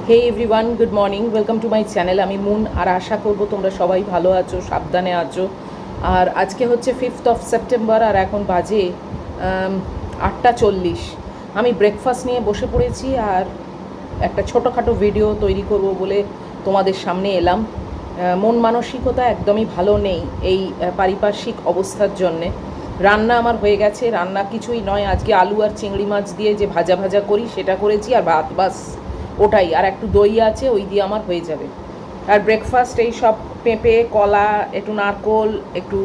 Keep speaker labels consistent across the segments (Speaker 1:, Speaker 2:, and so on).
Speaker 1: Hey everyone, good morning, welcome to my channel. আমি মুন, আর আশা করব তোমরা সবাই ভালো আছো, সাবধানে আছো। আর আজকে হচ্ছে 5th সেপ্টেম্বর, আর এখন বাজে 8:40। আমি ব্রেকফাস্ট নিয়ে বসে পড়েছি আর একটা ছোটোখাটো ভিডিও তৈরি করব বলে তোমাদের সামনে এলাম। মন মানসিকতা একদমই ভালো নেই এই পারিপার্শ্বিক অবস্থার জন্যে। রান্না আমার হয়ে গেছে, রান্না কিছুই নয়, আজকে আলু আর চিংড়ি মাছ দিয়ে যে ভাজা ভাজা করি সেটা করেছি, আর ভাত, বাস ওটাই। আর একটু দই আছে, ওই দিয়ে আমার হয়ে যাবে। আর ব্রেকফাস্ট এই সব পেঁপে, কলা, একটু নারকোল, একটু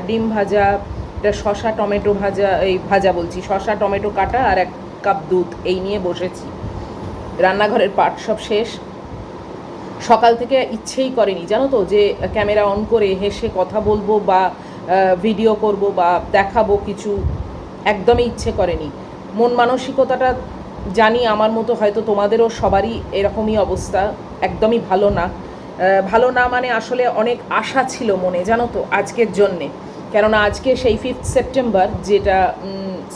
Speaker 1: ডিম ভাজা, একটা শসা টমেটো ভাজা, এই ভাজা বলছি, শসা টমেটো কাটা, আর 1 কাপ দুধ, এই নিয়ে বসেছি। রান্নাঘরের পাট সব শেষ। সকাল থেকে ইচ্ছেই করেনি জানো তো, যে ক্যামেরা অন করে হেসে কথা বলবো বা ভিডিও করব বা দেখাবো কিছু, একদমই ইচ্ছে করেনি। মন মানসিকতাটা জানি আমার মতো হয়তো তোমাদেরও সবারই এরকমই অবস্থা, একদমই ভালো না। ভালো না মানে আসলে অনেক আশা ছিল মনে, জানো তো, আজকের জন্যে। কেননা আজকে সেই 5th সেপ্টেম্বর, যেটা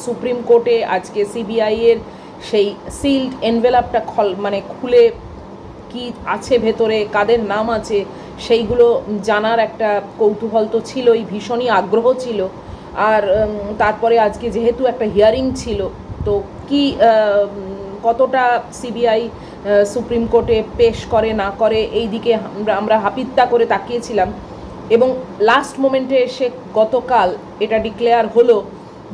Speaker 1: সুপ্রিম কোর্টে আজকে সিবিআইয়ের সেই সিল্ড এনভেলাপটা খুলে কি আছে ভেতরে, কাদের নাম আছে, সেইগুলো জানার একটা কৌতূহল তো ছিলই, ভীষণই আগ্রহ ছিল। আর তারপরে আজকে যেহেতু একটা হিয়ারিং ছিল, তো কি কতটা সিবিআই সুপ্রিম কোর্টে পেশ করে না করে, এই দিকে আমরা হাপিত্তা করে তাকিয়েছিলাম। এবং লাস্ট মোমেন্টে এসে গতকাল এটা ডিক্লেয়ার হলো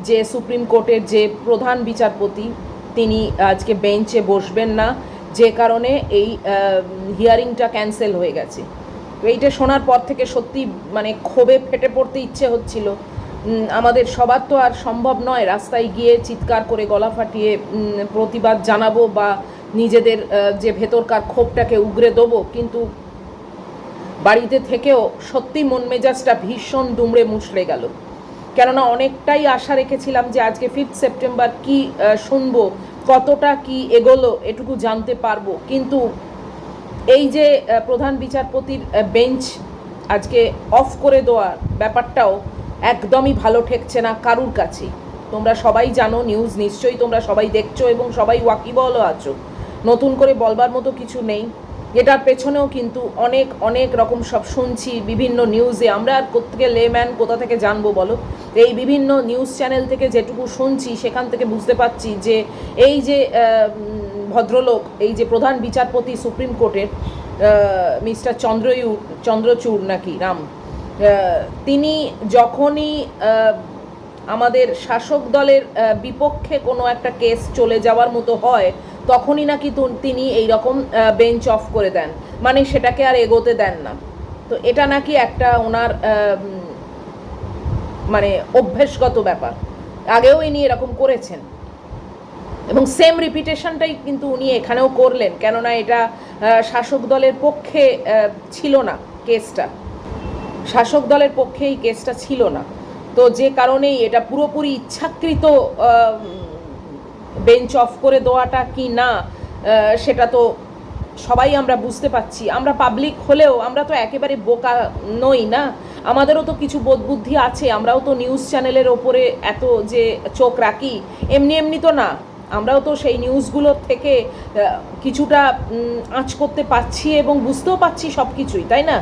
Speaker 1: যে সুপ্রিম কোর্টের যে প্রধান বিচারপতি, তিনি আজকে বেঞ্চে বসবেন না, যে কারণে এই হিয়ারিংটা ক্যান্সেল হয়ে গেছে। এইটা শোনার পর থেকে সত্যি ক্ষোভে ফেটে পড়তে ইচ্ছে হচ্ছিল। আমাদের সবার তো আর সম্ভব নয় রাস্তায় গিয়ে চিৎকার করে গলা ফাটিয়ে প্রতিবাদ জানাবো বা নিজেদের যে ভেতরকার ক্ষোভটাকে উগরে দেবো, কিন্তু বাড়িতে থেকেও সত্যি মন মেজাজটা ভীষণ দুমড়ে মুচড়ে গেল। কেননা অনেকটাই আশা রেখেছিলাম যে আজকে 5th সেপ্টেম্বর কি শুনবো, কতটা কি এগোলো এটুকু জানতে পারবো। কিন্তু এই যে প্রধান বিচারপতির বেঞ্চ আজকে অফ করে দেওয়ার ব্যাপারটাও একদমই ভালো ঠেকছে না কারুর কাছেই। তোমরা সবাই জানো, নিউজ নিশ্চয়ই তোমরা সবাই দেখছো এবং সবাই ওয়াকিবহলও আছো, নতুন করে বলবার মতো কিছু নেই। এটার পেছনেও কিন্তু অনেক অনেক রকম সব শুনছি বিভিন্ন নিউজে। আমরা আর কোথেকে লেম্যান কোথা থেকে জানবো বলো? এই বিভিন্ন নিউজ চ্যানেল থেকে যেটুকু শুনছি সেখান থেকে বুঝতে পারছি যে এই যে ভদ্রলোক, এই যে প্রধান বিচারপতি সুপ্রিম কোর্টের মিস্টার চন্দ্রচূড় নাকি নাম, তিনি যখনই আমাদের শাসক দলের বিপক্ষে কোনো একটা কেস চলে যাওয়ার মতো হয়, তখনই নাকি তিনি এই রকম বেঞ্চ অফ করে দেন, সেটাকে আর এগোতে দেন না। তো এটা নাকি একটা ওনার অভ্যেসগত ব্যাপার। আগেও ইনি এরকম করেছেন এবং সেম রিপিটেশনটাই কিন্তু উনি এখানেও করলেন। কেননা এটা শাসক দলের পক্ষে ছিল না কেসটা, শাসক দলের পক্ষে এই কেসটা ছিল না। তো যে কারণেই এটা পুরোপুরি ইচ্ছাকৃত বেঞ্চ অফ করে দেওয়াটা কি না, সেটা তো সবাই আমরা বুঝতে পারছি। আমরা পাবলিক হলেও আমরা তো একেবারে বোকা নই না, আমাদেরও তো কিছু বোধ বুদ্ধি আছে। আমরাও তো নিউজ চ্যানেলের ওপরে এত যে চোখ রাখি, এমনি এমনি তো না। আমরাও তো সেই নিউজগুলোর থেকে কিছুটা আঁচ করতে পারছি এবং বুঝতেও পারছি সব কিছুই, তাই না?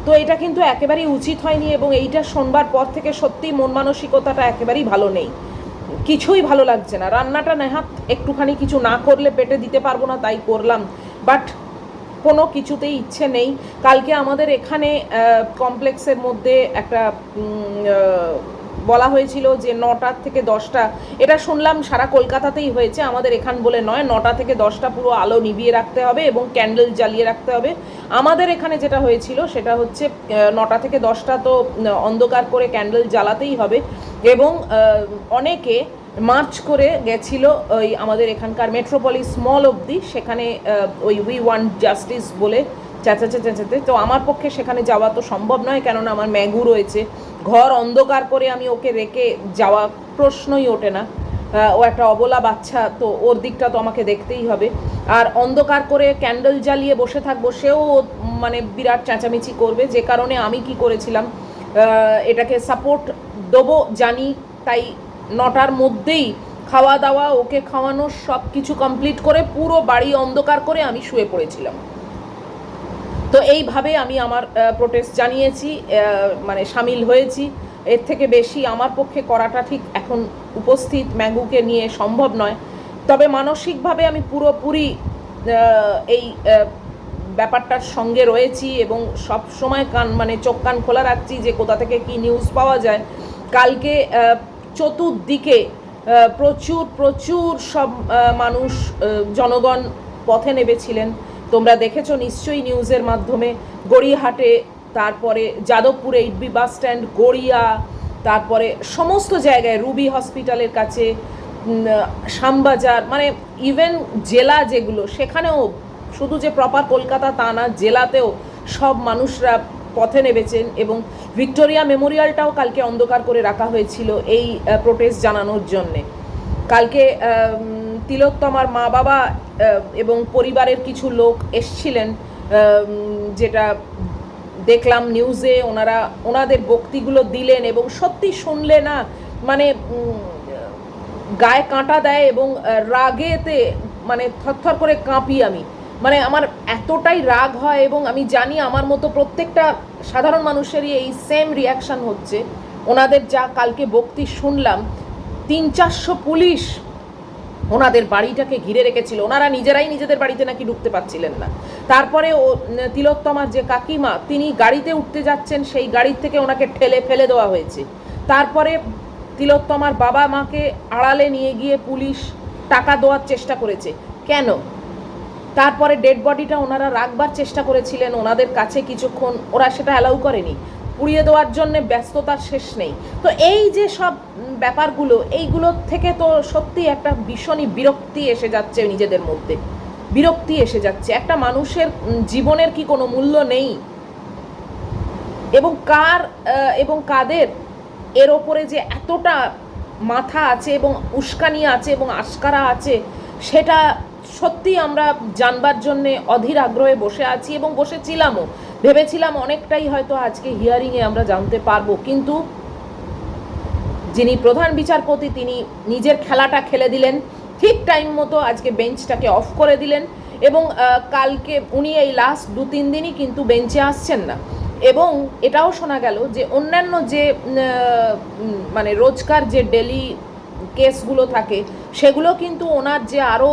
Speaker 1: তো এটা কিন্তু একেবারেই উচিত হয়নি, এবং এইটা শোনবার পর থেকে সত্যি মন মানসিকতাটা একেবারেই ভালো নেই, কিছুই ভালো লাগছে না। রান্নাটা নেহাত একটুখানি কিছু না করলে পেটে দিতে পারবো না, তাই করলাম, বাট কোনো কিছুতেই ইচ্ছে নেই। কালকে আমাদের এখানে কমপ্লেক্সের মধ্যে একটা বলা হয়েছিল যে 9টা থেকে 10টা, এটা শুনলাম সারা কলকাতাতেই হয়েছে, আমাদের এখান বলে নয়, 9টা থেকে 10টা পুরো আলো নিভিয়ে রাখতে হবে এবং ক্যান্ডেল জ্বালিয়ে রাখতে হবে। আমাদের এখানে যেটা হয়েছিল সেটা হচ্ছে 9টা থেকে 10টা তো অন্ধকার করে ক্যান্ডেল জ্বালাতেই হবে। এবং অনেকে মার্চ করে গেছিল ওই আমাদের এখানকার মেট্রোপলিস মল অবধি, সেখানে ওই উই ওয়ান্ট জাস্টিস বলে চেঁচাতে। তো আমার পক্ষে সেখানে যাওয়া তো সম্ভব নয়, কেননা আমার ম্যাগু রয়েছে, ঘর অন্ধকার করে আমি ওকে রেখে যাওয়া প্রশ্নই ওঠে না। ও একটা অবলা বাচ্চা, তো ওর দিকটা তো আমাকে দেখতেই হবে। আর অন্ধকার করে ক্যান্ডেল জ্বালিয়ে বসে থাকবো, সেও বিরাট চেঁচামেচি করবে। যে কারণে আমি কি করেছিলাম, এটাকে সাপোর্ট দেবো জানি, তাই 9টার মধ্যেই খাওয়া দাওয়া, ওকে খাওয়ানো, সব কিছু কমপ্লিট করে পুরো বাড়ি অন্ধকার করে আমি শুয়ে পড়েছিলাম। তো এইভাবে আমি আমার প্রোটেস্ট জানিয়েছি, মানে সামিল হয়েছি। এর থেকে বেশি আমার পক্ষে করাটা ঠিক এখন উপস্থিত ম্যাঙ্গুকে নিয়ে সম্ভব নয়। তবে মানসিকভাবে আমি পুরোপুরি এই ব্যাপারটার সঙ্গে রয়েছি এবং সব সময় মানে চোখ কান খোলা রাখছি যে কোথা থেকে কি নিউজ পাওয়া যায়। কালকে চতুর্দিকে প্রচুর প্রচুর সব মানুষ, জনগণ পথে নেমেছিলেন। তোমরা দেখেছো নিশ্চয়ই নিউজের মাধ্যমে। গড়িয়াহাটে, তারপরে যাদবপুরে ইডবি বাস স্ট্যান্ড, গড়িয়া, তারপরে সমস্ত জায়গায়, রুবি হসপিটালের কাছে, শ্যামবাজার, মানে ইভেন জেলা যেগুলো, সেখানেও শুধু যে প্রপার কলকাতা তা না, জেলাতেও সব মানুষরা পথে নেমেছেন। এবং ভিক্টোরিয়া মেমোরিয়ালটাও কালকে অন্ধকার করে রাখা হয়েছিল এই প্রোটেস্ট জানানোর জন্যে। কালকে তিলোত্তমার মা বাবা এবং পরিবারের কিছু লোক এসছিলেন, যেটা দেখলাম নিউজে। ওনাদের বক্তৃগুলো দিলেন এবং সত্যি শুনলে না মানে গায়ে কাঁটা দেয় এবং রাগেতে মানে থরথর করে কাঁপি আমি। মানে আমার এতটাই রাগ হয় এবং আমি জানি আমার মতো প্রত্যেকটা সাধারণ মানুষেরই এই সেম রিয়াকশান হচ্ছে। ওনাদের যা কালকে বক্তৃ শুনলাম, 300-400 পুলিশ ওনাদের বাড়িটাকে ঘিরে রেখেছিল। ওনারা নিজেরাই নিজেদের বাড়িতে নাকি ঢুকতে পারছিলেন না। তারপরে তিলোত্তমার যে কাকিমা, তিনি গাড়িতে উঠতে যাচ্ছেন, সেই গাড়ির থেকে ওনাকে ঠেলে ফেলে দেওয়া হয়েছে। তারপরে তিলোত্তমার বাবা মাকে আড়ালে নিয়ে গিয়ে পুলিশ টাকা দেওয়ার চেষ্টা করেছে। কেন? তারপরে ডেড বডিটা ওনারা রাখবার চেষ্টা করেছিলেন ওনাদের কাছে কিছুক্ষণ, ওরা সেটা অ্যালাউ করেনি। পুড়িয়ে দেওয়ার জন্য ব্যস্ততার শেষ নেই। তো এই যে সব ব্যাপারগুলো, এইগুলোর থেকে তো সত্যি একটা ভীষণই বিরক্তি এসে যাচ্ছে নিজেদের মধ্যে। বিরক্তি এসে যাচ্ছে। একটা মানুষের জীবনের কি কোনো মূল্য নেই? এবং এবং কাদের এর ওপরে যে এতটা মাথা আছে এবং উস্কানি আছে এবং আশকারা আছে, সেটা সত্যি আমরা জানবার জন্যে অধীর আগ্রহে বসে আছি এবং বসেছিলামও। ভেবেছিলাম অনেকটাই হয়তো আজকে হিয়ারিংয়ে আমরা জানতে পারবো, কিন্তু যিনি প্রধান বিচারপতি তিনি নিজের খেলাটা খেলে দিলেন। ঠিক টাইম মতো আজকে বেঞ্চটাকে অফ করে দিলেন এবং কালকে উনি এই লাস্ট 2-3 দিনই কিন্তু বেঞ্চে আসছেন না। এবং এটাও শোনা গেল যে অন্যান্য যে মানে রোজকার যে ডেলি কেসগুলো থাকে, সেগুলো কিন্তু ওনার যে আরও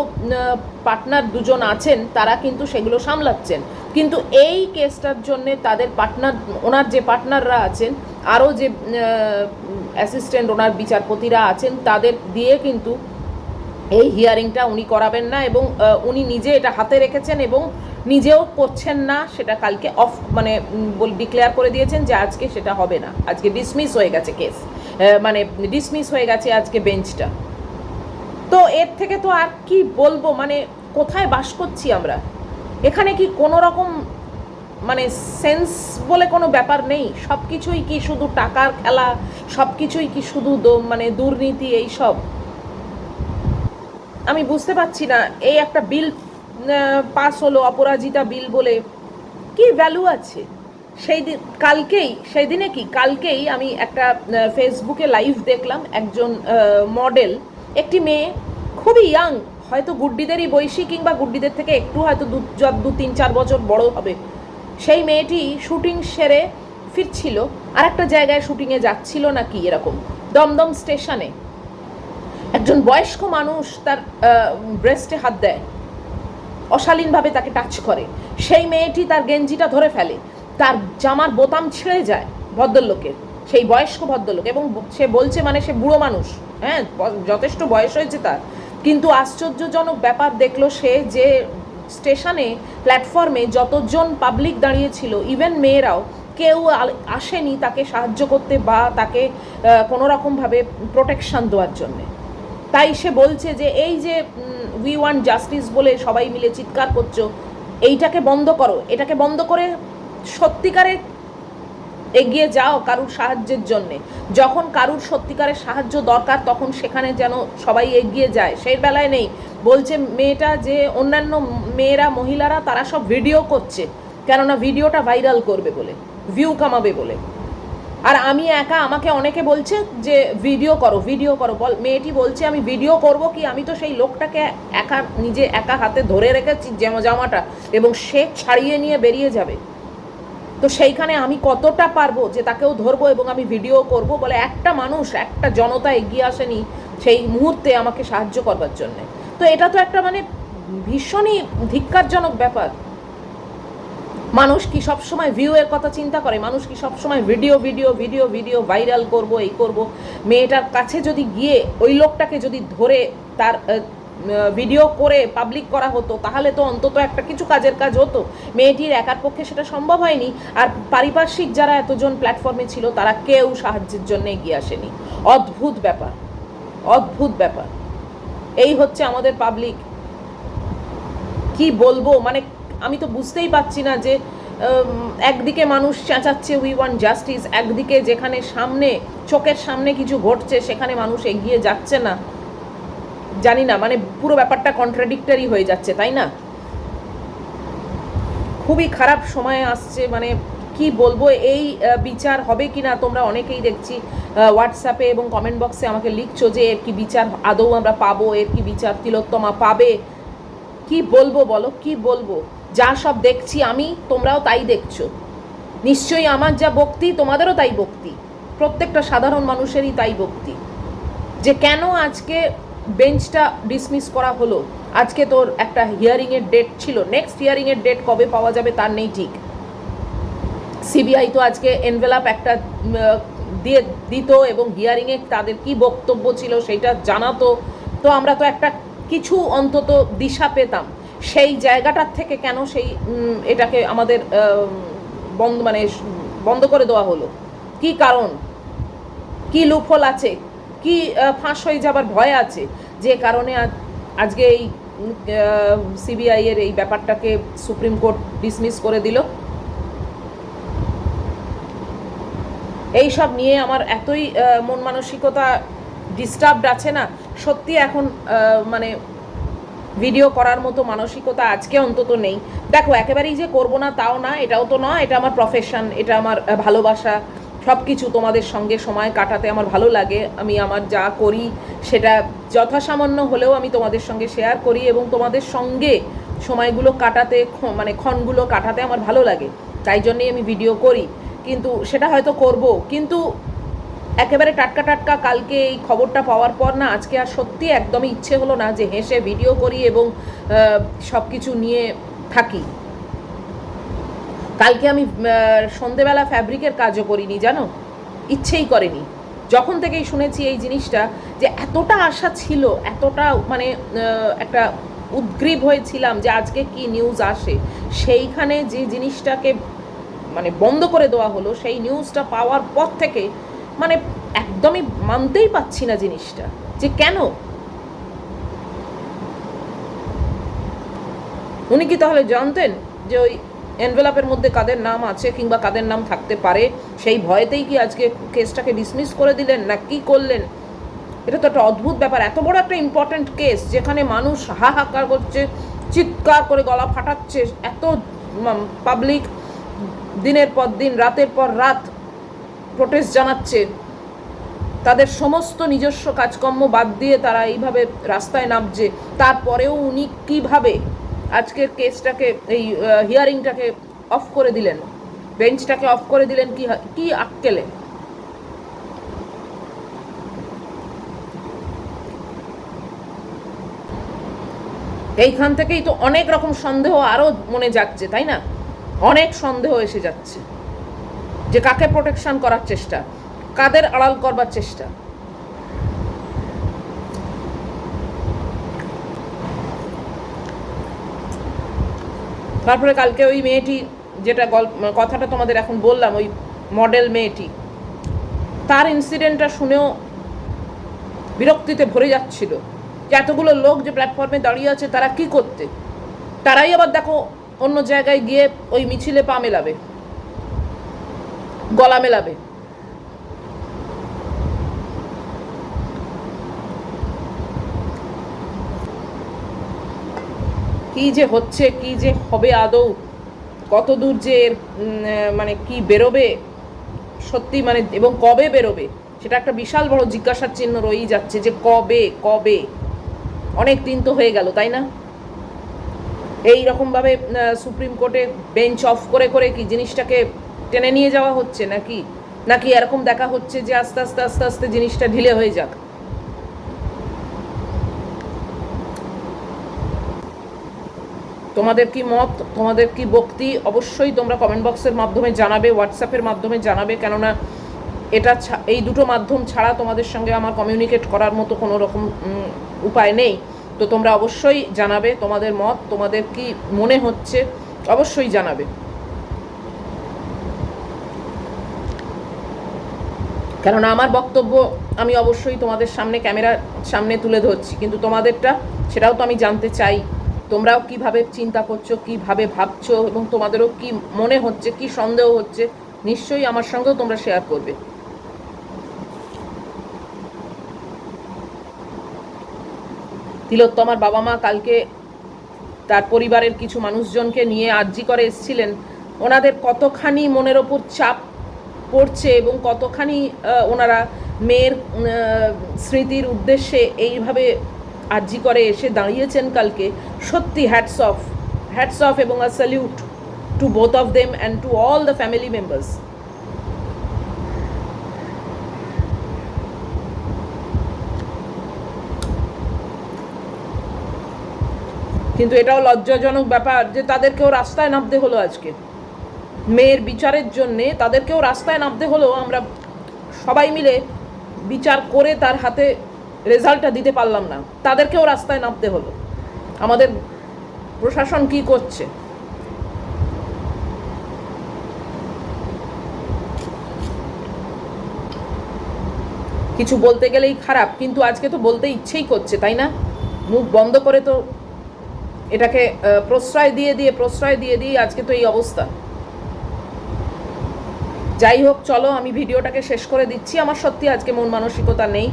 Speaker 1: পার্টনার দুজন আছেন তারা কিন্তু সেগুলো সামলাচ্ছেন। কিন্তু এই কেসটার জন্যে তাদের পার্টনার, ওনার যে পার্টনাররা আছেন, আরও যে অ্যাসিস্ট্যান্ট ওনার বিচারপতিরা আছেন, তাদের দিয়ে কিন্তু এই হিয়ারিংটা উনি করাবেন না। এবং উনি নিজে এটা হাতে রেখেছেন এবং নিজেও করছেন না। সেটা কালকে অফ মানে ডিক্লেয়ার করে দিয়েছেন যে আজকে সেটা হবে না। আজকে ডিসমিস হয়ে গেছে কেস, মানে ডিসমিস হয়ে গেছে আজকে বেঞ্চটা। তো এর থেকে তো আর কি বলবো, মানে কোথায় বাস করছি আমরা? এখানে কি কোনো রকম মানে সেন্স বলে কোনো ব্যাপার নেই? সব কিছুই কি শুধু টাকার খেলা? সব কিছুই কি শুধু মানে দুর্নীতি? এই সব আমি বুঝতে পারছি না। এই একটা বিল পাস হলো, অপরাজিতা বিল বলে, কি ভ্যালু আছে? কালকেই আমি একটা ফেসবুকে লাইভ দেখলাম। একজন মডেল, একটি মেয়ে, খুবই ইয়াং, হয়তো গুড্ডিদেরই বয়সী কিংবা গুড্ডিদের থেকে একটু হয়তো 2-3-4 বছর বড় হবে। সেই মেয়েটি শুটিং সেরে ফিরছিল, আর একটা জায়গায় শুটিংয়ে যাচ্ছিল নাকি এরকম, দমদম স্টেশনে একজন বয়স্ক মানুষ তার ব্রেস্টে হাত দেয়, অশালীনভাবে তাকে টাচ করে। সেই মেয়েটি তার গেঞ্জিটা ধরে ফেলে, তার জামার বোতাম ছিঁড়ে যায় ভদ্রলোকের, সেই বয়স্ক ভদ্রলোক। এবং সে বলছে, মানে সে বুড়ো মানুষ, হ্যাঁ, যথেষ্ট বয়স হয়েছে তার, কিন্তু আশ্চর্যজনক ব্যাপার দেখলো সে যে স্টেশনে প্ল্যাটফর্মে যতজন পাবলিক দাঁড়িয়েছিল, ইভেন মেয়েরাও, কেউ আসেনি তাকে সাহায্য করতে বা তাকে কোনো রকমভাবে প্রোটেকশন দেওয়ার জন্যে। তাই সে বলছে যে এই যে উই ওয়ান্ট জাস্টিস বলে সবাই মিলে চিৎকার করছো, এইটাকে বন্ধ করো। এটাকে বন্ধ করে সত্যিকারে এগিয়ে যাও কারুর সাহায্যের জন্যে। যখন কারুর সত্যিকারের সাহায্য দরকার তখন সেখানে যেন সবাই এগিয়ে যায়, সেই বেলায় নেই। বলছে মেয়েটা যে অন্যান্য মেয়েরা, মহিলারা তারা সব ভিডিও করছে, কেননা ভিডিওটা ভাইরাল করবে বলে, ভিউ কামাবে বলে। আর আমি একা, আমাকে অনেকে বলছে যে ভিডিও করো ভিডিও করো, মেয়েটি বলছে আমি ভিডিও করব কি, আমি তো সেই লোকটাকে নিজে একা হাতে ধরে রেখেছি জামাটা, এবং সে ছাড়িয়ে নিয়ে বেরিয়ে যাবে। তো সেইখানে আমি কতটা পারবো যে তাকেও ধরবো এবং আমি ভিডিও করব, বলে একটা মানুষ, একটা জনতা এগিয়ে আসেনি সেই মুহূর্তে আমাকে সাহায্য করবার জন্যে। তো এটা তো একটা মানে ভীষণই ধিক্কারজনক ব্যাপার। মানুষ কি সবসময় ভিউয়ের কথা চিন্তা করে? মানুষ কি সবসময় video video video video viral করব, এই করব? মেয়েটার কাছে যদি গিয়ে ওই লোকটাকে যদি ধরে তার ভিডিও করে পাবলিক করা হতো, তাহলে তো অন্তত একটা কিছু কাজের কাজ হতো। মেয়েটির একার পক্ষে সেটা সম্ভব হয়নি, আর পারিপার্শ্বিক যারা এতজন প্ল্যাটফর্মে ছিল তারা কেউ সাহায্যের জন্য এগিয়ে আসেনি। অদ্ভুত ব্যাপার, অদ্ভুত ব্যাপার। এই হচ্ছে আমাদের পাবলিক। কি বলবো, মানে আমি তো বুঝতেই পারছি না যে একদিকে মানুষ চেঁচাচ্ছে উই ওয়ান্ট জাস্টিস, একদিকে যেখানে সামনে চোখের সামনে কিছু ঘটছে সেখানে মানুষ এগিয়ে যাচ্ছে না। জানি না, মানে পুরো ব্যাপারটা কন্ট্রাডিক্টরি হয়ে যাচ্ছে, তাই না? খুবই খারাপ সময় আসছে, মানে কি বলবো, এই বিচার হবে কি না তোমরা অনেকেই দেখছি হোয়াটসঅ্যাপে এবং কমেন্ট বক্সে আমাকে লিখছো যে এর কি বিচার আদৌ আমরা পাবো, এর কি বিচার তিলোত্তমা পাবে। কি বলবো বলো, কি বলবো? যা সব দেখছি আমি, তোমরাও তাই দেখছো নিশ্চয়ই। আমার যা বক্তি তোমাদেরও তাই বক্তি, প্রত্যেকটা সাধারণ মানুষেরই তাই বক্তি, যে কেন আজকে বেঞ্চটা ডিসমিস করা হলো। আজকে তোর একটা হিয়ারিংয়ের ডেট ছিল, নেক্সট হিয়ারিংয়ের ডেট কবে পাওয়া যাবে তার নেই ঠিক। সিবিআই তো আজকে এনভেলাপ একটা দিয়ে দিত এবং হিয়ারিংয়ে তাদের কি বক্তব্য ছিল সেটা জানাতো, তো আমরা তো একটা কিছু অন্তত দিশা পেতাম। সেই জায়গাটার থেকে কেন সেই এটাকে আমাদের বন্ধ করে দেওয়া হলো? কি কারণ, কি লুপহোল আছে, কি ফাঁস হয়ে যাবার ভয় আছে, যে কারণে আজকে এই সিবিআই এর এই ব্যাপারটাকে সুপ্রিম কোর্ট ডিসমিস করে দিল? এই সব নিয়ে আমার এতই মন মানসিকতা ডিস্টার্বড আছে না, সত্যি এখন মানে ভিডিও করার মতো মানসিকতা আজকে অন্তত নেই। দেখো, একেবারেই যে করবো না তাও না, এটাও তো নয়, এটা আমার প্রফেশন, এটা আমার ভালোবাসা, সব কিছু তোমাদের সঙ্গে সময় কাটাতে আমার ভালো লাগে। আমি আমার যা করি সেটা যথাসামান্য হলেও আমি তোমাদের সঙ্গে শেয়ার করি, এবং তোমাদের সঙ্গে সময়গুলো কাটাতে, মানে ক্ষণগুলো কাটাতে আমার ভালো লাগে, তাই জন্যেই আমি ভিডিও করি। কিন্তু সেটা হয়তো করব, কিন্তু একেবারে টাটকা টাটকা কালকে এই খবরটা পাওয়ার পর না, আজকে আর সত্যি একদমই ইচ্ছে হলো না যে হেসে ভিডিও করি এবং সব কিছু নিয়ে থাকি। কালকে আমি সন্ধেবেলা ফ্যাব্রিকের কাজও করিনি, জানো, ইচ্ছেই করেনি। যখন থেকেই শুনেছি এই জিনিসটা, যে এতটা আশা ছিল, এতটা মানে একটা উদ্গ্রীব হয়েছিলাম যে আজকে কি নিউজ আসে, সেইখানে যে জিনিসটাকে মানে বন্ধ করে দেওয়া হলো, সেই নিউজটা পাওয়ার পর থেকে মানে একদমই মানতেই পাচ্ছি না জিনিসটা, যে কেন। উনি কি তাহলে জানতেন যে ওই এনভেলাপের মধ্যে কাদের নাম আছে কিংবা কাদের নাম থাকতে পারে? সেই ভয়েতেই কি আজকে কেসটাকে ডিসমিস করে দিলেন, না কি করলেন? এটা তো একটা অদ্ভুত ব্যাপার। এত বড় একটা ইম্পর্ট্যান্ট কেস, যেখানে মানুষ হাহাকার করছে, চিৎকার করে গলা ফাটাচ্ছে, এত পাবলিক দিনের পর দিন, রাতের পর রাত প্রোটেস্ট জানাচ্ছে, তাদের সমস্ত নিজস্ব কাজকর্ম বাদ দিয়ে তারা এইভাবে রাস্তায় নামছে, তারপরেও উনি কিভাবে আজকের কেসটাকে, এই হিয়ারিংটাকে অফ করে দিলেন, বেঞ্চটাকে অফ করে দিলেন? কি আক্কেলে? এইখান থেকেই তো অনেক রকম সন্দেহ আরো মনে যাচ্ছে, তাই না? অনেক সন্দেহ এসে যাচ্ছে যে কাকে প্রোটেকশন করার চেষ্টা, কাদের আড়াল করবার চেষ্টা। তারপরে কালকে ওই মেয়েটি, যেটা কথাটা তোমাদের এখন বললাম, ওই মডেল মেয়েটি, তার ইনসিডেন্টটা শুনেও বিরক্তিতে ভরে যাচ্ছিল যে এতগুলো লোক যে প্ল্যাটফর্মে দাঁড়িয়ে আছে তারা কি করতে, তারাই আবার দেখো অন্য জায়গায় গিয়ে ওই মিছিলে পা মেলাবে, গলা মেলাবে। কি যে হচ্ছে, কি যে হবে আদৌ, কত দূর যে মানে কি বেরোবে, সত্যি মানে, এবং কবে বেরোবে সেটা একটা বিশাল বড় জিজ্ঞাসার চিহ্ন রয়েই যাচ্ছে, যে কবে কবে। অনেক দিন তো হয়ে গেল, তাই না? এই রকমভাবে সুপ্রিম কোর্টে বেঞ্চ অফ করে করে কি জিনিসটাকে টেনে নিয়ে যাওয়া হচ্ছে, নাকি নাকি এরকম দেখা হচ্ছে যে আস্তে আস্তে আস্তে আস্তে জিনিসটা ঢিলে হয়ে যাক? তোমাদের কি মত, তোমাদের কি বক্তি, অবশ্যই তোমরা কমেন্ট বক্সের মাধ্যমে জানাবে, হোয়াটসঅ্যাপের মাধ্যমে জানাবে, কেননা এটা এই দুটো মাধ্যম ছাড়া তোমাদের সঙ্গে আমার কমিউনিকেট করার মতো কোনো রকম উপায় নেই। তো তোমরা অবশ্যই জানাবে তোমাদের মত, তোমাদের কি মনে হচ্ছে অবশ্যই জানাবে। কেননা আমার বক্তব্য আমি অবশ্যই তোমাদের সামনে ক্যামেরার সামনে তুলে ধরছি, কিন্তু তোমাদেরটা সেটাও তো আমি জানতে চাই। তোমরাও কিভাবে চিন্তা করছো, কিভাবে ভাবছো, এবং তোমাদেরও কি মনে হচ্ছে, কি সন্দেহ হচ্ছে, নিশ্চয়ই আমার সঙ্গেও তোমরা শেয়ার করবে। তিলোত্তমার বাবা মা কালকে তার পরিবারের কিছু মানুষজনকে নিয়ে আর্জি করে এসেছিলেন। ওনাদের কতখানি মনের ওপর চাপ পড়ছে এবং কতখানি ওনারা মেয়ের স্মৃতির উদ্দেশ্যে এইভাবে আর্জি করে এসে দাঁড়িয়েছেন কালকে, সত্যি হ্যাটস অফ এবং a salute to both of them and to all the family members. কিন্তু এটাও লজ্জাজনক ব্যাপার যে তাদেরকেও রাস্তায় নামতে হলো আজকে মেয়ের বিচারের জন্যে, তাদেরকেও রাস্তায় নামতে হলো। আমরা সবাই মিলে বিচার করে তার হাতে রেজাল্টটা দিতে পারলাম না, তাদেরকেও রাস্তায় নামতে হলো। আমাদের প্রশাসন কি করছে? কিছু বলতে গেলেই খারাপ, কিন্তু আজকে তো বলতে ইচ্ছেই করছে, তাই না? মুখ বন্ধ করে তো এটাকে প্রশ্রয় দিয়ে দিয়ে আজকে তো এই অবস্থা। যাই হোক, চলো আমি ভিডিওটাকে শেষ করে দিচ্ছি। আমার সত্যি আজকে মন মানসিকতা নেই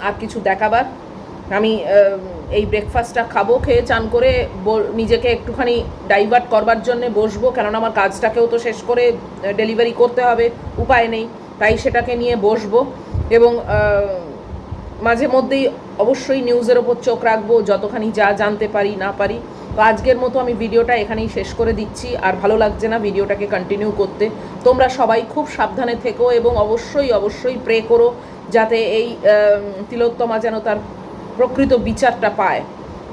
Speaker 1: আর কিছু দেখাবার। আমি এই ব্রেকফাস্টটা খাবো, খেয়ে চান করে নিজেকে একটুখানি ডাইভার্ট করবার জন্যে বসবো, কেননা আমার কাজটাকেও তো শেষ করে ডেলিভারি করতে হবে, উপায় নেই। তাই সেটাকে নিয়ে বসবো এবং মাঝে মধ্যেই অবশ্যই নিউজের ওপর চোখ রাখবো, যতখানি যা জানতে পারি না পারি। তো আজকের মতো আমি ভিডিওটা এখানেই শেষ করে দিচ্ছি, আর ভালো লাগছে না ভিডিওটাকে কন্টিনিউ করতে। তোমরা সবাই খুব সাবধানে থেকো এবং অবশ্যই অবশ্যই প্রে করো যাতে এই তিলোত্তমা যেন তার প্রকৃত বিচারটা পায়,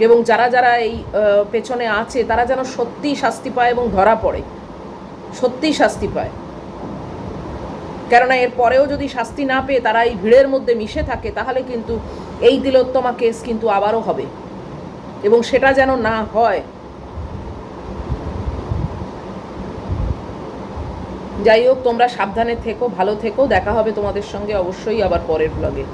Speaker 1: এবং যারা যারা এই পেছনে আছে তারা যেন সত্যিই শাস্তি পায় এবং ধরা পড়ে, সত্যিই শাস্তি পায়। কেননা এর পরেও যদি শাস্তি না পেয়ে তারা এই ভিড়ের মধ্যে মিশে থাকে, তাহলে কিন্তু এই তিলোত্তমা কেস কিন্তু আবারও হবে, এবং সেটা যেন না হয়। যাই হোক, তোমরা সাবধানে থেকো, ভালো থেকো। দেখা হবে তোমাদের সঙ্গে অবশ্যই আবার পরের ব্লগে।